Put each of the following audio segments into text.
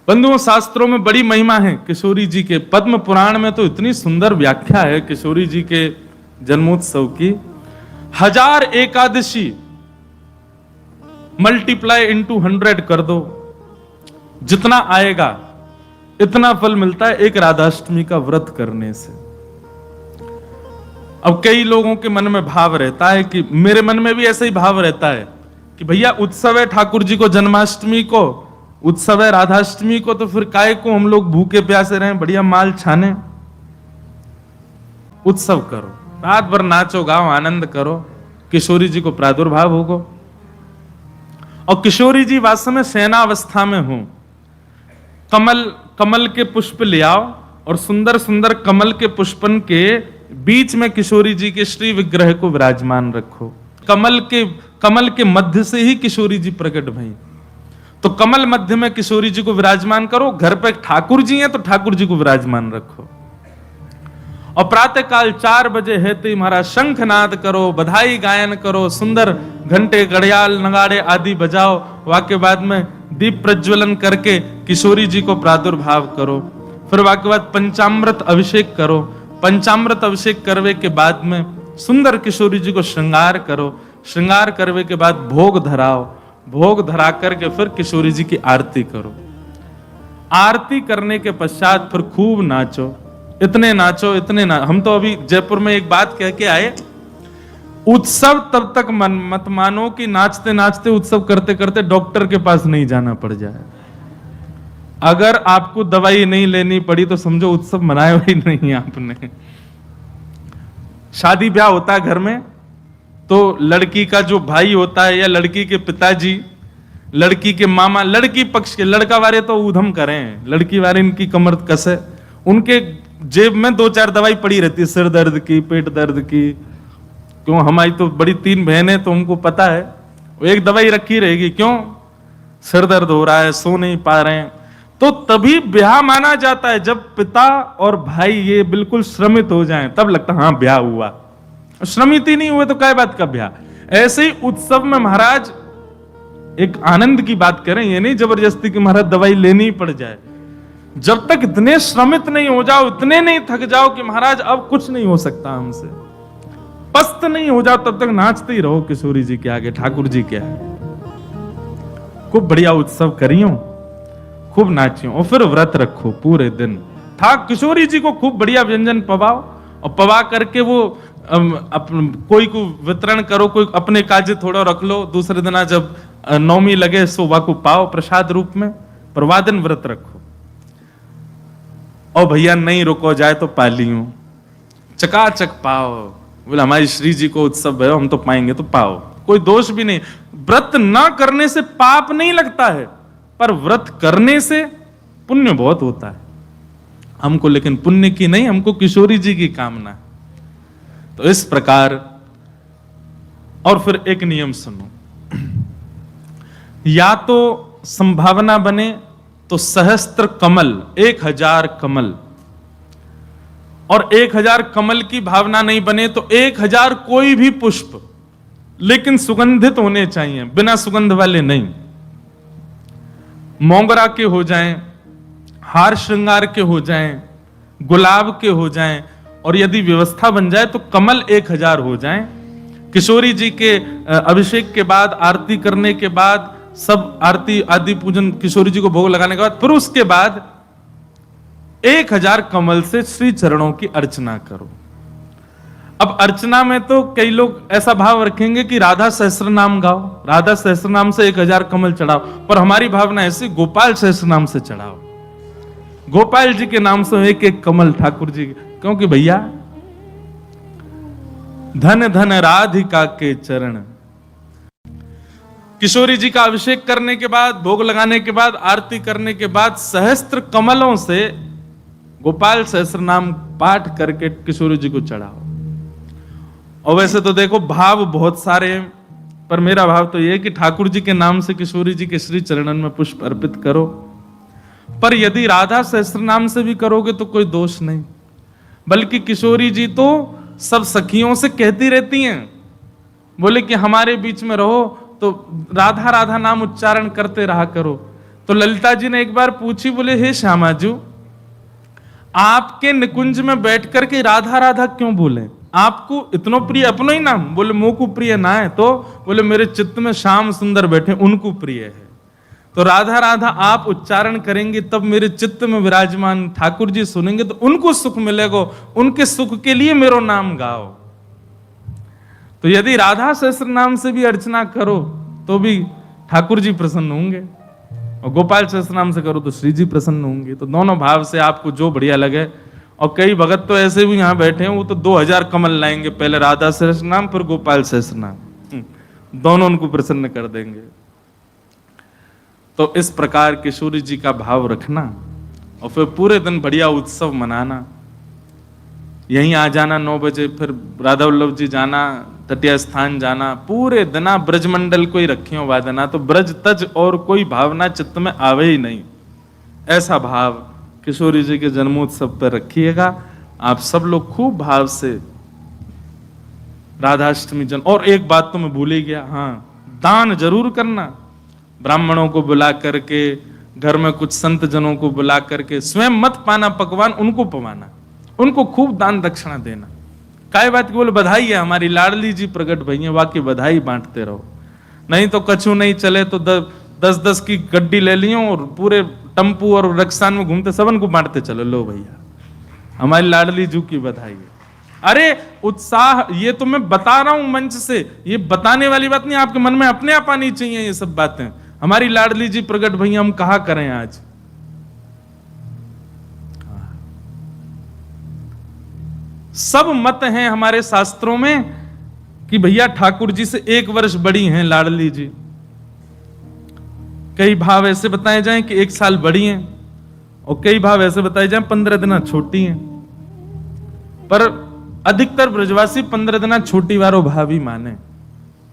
बंधुओं, शास्त्रों में बड़ी महिमा है किशोरी जी के। पद्म पुराण में तो इतनी सुंदर व्याख्या है किशोरी जी के जन्मोत्सव की। 1000 एकादशी मल्टीप्लाई इंटू 100 कर दो, जितना आएगा इतना फल मिलता है एक राधाष्टमी का व्रत करने से। अब कई लोगों के मन में भाव रहता है कि मेरे मन में भी ऐसा ही भाव रहता है कि भैया उत्सव है ठाकुर जी को, जन्माष्टमी को उत्सव है, राधाष्टमी को, तो फिर काय को हम लोग भूखे प्यासे रहें, बढ़िया माल छाने। उत्सव करो, रात भर नाचो गाओ, आनंद करो, किशोरी जी को प्रादुर्भाव होगो। और किशोरी जी वास्तव में शयनावस्था में हो, कमल के पुष्प ले आओ और सुंदर सुंदर कमल के पुष्पन के बीच में किशोरी जी के श्री विग्रह को विराजमान रखो। कमल के मध्य से ही किशोरी जी प्रकट भई, तो कमल मध्य में किशोरी जी को विराजमान करो। घर पे ठाकुर जी हैं तो ठाकुर जी को विराजमान रखो। और प्रातः काल 4 बजे है तो महाराज शंखनाद करो, बधाई गायन करो, सुंदर घंटे घड़ियाल नगाड़े आदि बजाओ। वाक्य बाद में दीप प्रज्वलन करके किशोरी जी को प्रादुर्भाव करो। फिर वाक्य बाद पंचामृत अभिषेक करो। पंचामृत अभिषेक करवे के बाद में सुंदर किशोरी जी को श्रृंगार करो। श्रृंगार करवे के बाद भोग धराओ। भोग धरा करके फिर किशोरी जी की आरती करो। आरती करने के पश्चात फिर खूब नाचो, इतने नाचो इतने हम तो अभी जयपुर में एक बात कह के आए, उत्सव तब तक मत मानो कि नाचते नाचते उत्सव करते करते डॉक्टर के पास नहीं जाना पड़ जाए। अगर आपको दवाई नहीं लेनी पड़ी तो समझो उत्सव मनाया ही नहीं आपने। शादी ब्याह होता है घर में तो लड़की का जो भाई होता है या लड़की के पिताजी, लड़की के मामा, लड़की पक्ष के, लड़का वाले तो ऊधम करें, लड़की वाले इनकी कमर कसे, उनके जेब में 2-4 दवाई पड़ी रहती है, सिर दर्द की, पेट दर्द की। क्यों, हमारी तो बड़ी 3 बहनें, तो हमको पता है वो एक दवाई रखी रहेगी। क्यों, सिर दर्द हो रहा है, सो नहीं पा रहे हैं। तो तभी ब्याह माना जाता है जब पिता और भाई ये बिल्कुल श्रमित हो जाएं, तब लगता है हाँ ब्याह हुआ। श्रमित ही नहीं हुए तो क्या बात का ब्याह। ऐसे ही उत्सव में महाराज एक आनंद की बात करें, ये नहीं जबरदस्ती कि महाराज दवाई लेनी ही पड़ जाए। जब तक इतने श्रमित नहीं हो जाओ, इतने नहीं थक जाओ कि महाराज अब कुछ नहीं हो सकता हमसे, पस्त नहीं हो जाओ, तब तक नाचते ही रहो किशोरी जी के आगे, ठाकुर जी के आगे। खूब बढ़िया उत्सव करियो, खूब नाचियो और फिर व्रत रखो पूरे दिन। किशोरी जी को खूब बढ़िया व्यंजन पवाओ और पवा करके वो कोई को वितरण करो, कोई अपने काजे थोड़ा रख लो। दूसरे दिन जब नौमी लगे सोवा को पाओ प्रसाद रूप में, पर वादन व्रत रखो। और भैया नहीं रुको जाए तो पालियो, चकाचक पाओ। बोले हमारी श्री जी को उत्सव है, हम तो पाएंगे तो पाओ, कोई दोष भी नहीं। व्रत ना करने से पाप नहीं लगता है, पर व्रत करने से पुण्य बहुत होता है हमको, लेकिन पुण्य की नहीं, हमको किशोरी जी की कामना है। तो इस प्रकार, और फिर एक नियम सुनो, या तो संभावना बने तो सहस्त्र कमल, 1000 कमल, और 1000 कमल की भावना नहीं बने तो 1000 कोई भी पुष्प, लेकिन सुगंधित होने चाहिए, बिना सुगंध वाले नहीं। मोगरा के हो जाएं, हार श्रृंगार के हो जाएं, गुलाब के हो जाएं, और यदि व्यवस्था बन जाए तो कमल 1000 हो जाएं। किशोरी जी के अभिषेक के बाद, आरती करने के बाद, सब आरती आदि पूजन किशोरी जी को भोग लगाने के बाद, फिर उसके बाद 1000 कमल से श्री चरणों की अर्चना करो। अब अर्चना में तो कई लोग ऐसा भाव रखेंगे कि राधा सहस्त्र नाम गाओ, राधा सहस्त्र नाम से 1000 कमल चढ़ाओ, पर हमारी भावना ऐसी, गोपाल सहस्त्र नाम से चढ़ाओ। गोपाल जी के नाम से 1-1 कमल ठाकुर जी, क्योंकि भैया धन धन राधिका के चरण। किशोरी जी का अभिषेक करने के बाद, भोग लगाने के बाद, आरती करने के बाद सहस्त्र कमलों से गोपाल सहस्त्र नाम पाठ करके किशोरी जी को चढ़ाओ। और वैसे तो देखो भाव बहुत सारे हैं, पर मेरा भाव तो यह है कि ठाकुर जी के नाम से किशोरी जी के श्री चरणन में पुष्प अर्पित करो। पर यदि राधा सहस्त्र नाम से भी करोगे तो कोई दोष नहीं, बल्कि किशोरी जी तो सब सखियों से कहती रहती हैं, बोले कि हमारे बीच में रहो तो राधा राधा नाम उच्चारण करते रहा करो। तो ललिता जी ने एक बार पूछी, बोले हे श्यामाजू, आपके निकुंज में बैठ करके राधा राधा क्यों बोले? आपको इतना प्रिय अपनो ही नाम? बोले मोको प्रिय ना है। तो बोले मेरे चित्त में श्याम सुंदर बैठे, उनको प्रिय है। तो राधा राधा आप उच्चारण करेंगे तब मेरे चित्त में विराजमान ठाकुर जी सुनेंगे तो उनको सुख मिलेगा, उनके सुख के लिए मेरो नाम गाओ। तो यदि राधा सहस्त्र नाम से भी अर्चना करो तो भी ठाकुर जी प्रसन्न होंगे, और गोपाल सहस्त्र नाम से करो तो श्री जी प्रसन्न होंगे। तो दोनों भाव से आपको जो बढ़िया लगे। और कई भगत तो ऐसे भी यहां बैठे हैं, वो तो 2000 कमल लाएंगे, पहले राधा सहस्त्र नाम फिर गोपाल सहस्त्र नाम, दोनों उनको प्रसन्न कर देंगे। तो इस प्रकार किशोरी जी का भाव रखना और फिर पूरे दिन बढ़िया उत्सव मनाना। यहीं आ जाना 9 बजे, फिर राधा वल्लभ जी जाना, तटीय स्थान जाना, पूरे दिना ब्रजमंडल को ही रखियो वादना। तो ब्रज तज और कोई भावना चित्त में आवे ही नहीं। ऐसा भाव किशोरी जी के जन्मोत्सव पर रखिएगा। आप सब लोग खूब भाव से राधाष्टमी जन। और एक बात तो मैं भूल ही गया, हाँ, दान जरूर करना। ब्राह्मणों को बुला करके, घर में कुछ संत जनों को बुला करके, स्वयं मत पाना पकवान, उनको पवाना, उनको खूब दान दक्षिणा देना। काय बात की? बोले बधाई है, हमारी लाडली जी प्रकट भई है, वाकई बधाई बांटते रहो। नहीं तो कछु नहीं चले तो 10-10 की गड्डी ले लियो और पूरे टम्पू और रक्सान में घूमते सबन को बांटते चलो, लो भैया हमारी लाडली जू की बधाई है। अरे उत्साह, ये तो मैं बता रहा हूं मंच से, ये बताने वाली बात नहीं, आपके मन में अपने आप आनी चाहिए ये सब बातें। हमारी लाडली जी प्रकट भैया, हम कहा करें आज। सब मत हैं हमारे शास्त्रों में कि भैया ठाकुर जी से 1 वर्ष बड़ी हैं लाडली जी। कई भाव ऐसे बताए जाएं कि 1 साल बड़ी हैं, और कई भाव ऐसे बताए जाएं 15 दिन छोटी हैं। पर अधिकतर ब्रजवासी 15 दिन छोटी वारो भाव ही माने।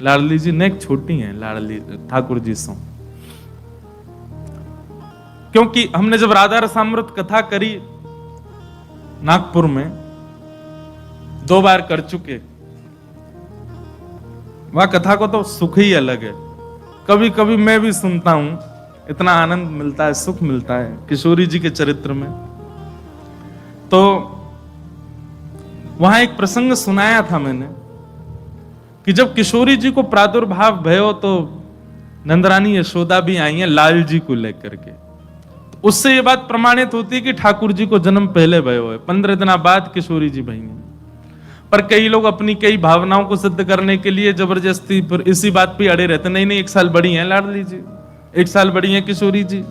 लाडली जी नेक छोटी हैं लाडली ठाकुर जी सो। क्योंकि हमने जब राधा रसामृत कथा करी नागपुर में, 2 बार कर चुके, वह कथा को तो सुख ही अलग है। कभी कभी मैं भी सुनता हूं, इतना आनंद मिलता है, सुख मिलता है किशोरी जी के चरित्र में। तो वहां एक प्रसंग सुनाया था मैंने कि जब किशोरी जी को प्रादुर्भाव भयो तो नंदरानी यशोदा भी आई हैं लाल जी को लेकर के। तो उससे ये बात प्रमाणित होती है कि ठाकुर जी को जन्म पहले भयो है, 15 दिन बाद किशोरी जी भई हैं। पर कई लोग अपनी कई भावनाओं को सिद्ध करने के लिए जबरदस्ती फिर इसी बात पे अड़े रहते, नहीं नहीं 1 साल बड़ी हैं लाडली जी, 1 साल बड़ी हैं किशोरी जी।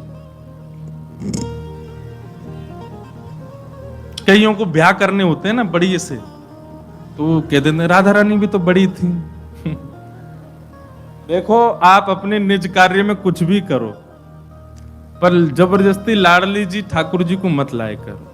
कईयों को ब्याह करने होते हैं ना बड़ी से, तो कह देते राधा रानी भी तो बड़ी थी। देखो आप अपने निज कार्य में कुछ भी करो, पर जबरदस्ती लाडली जी ठाकुर जी को मत लाए करो।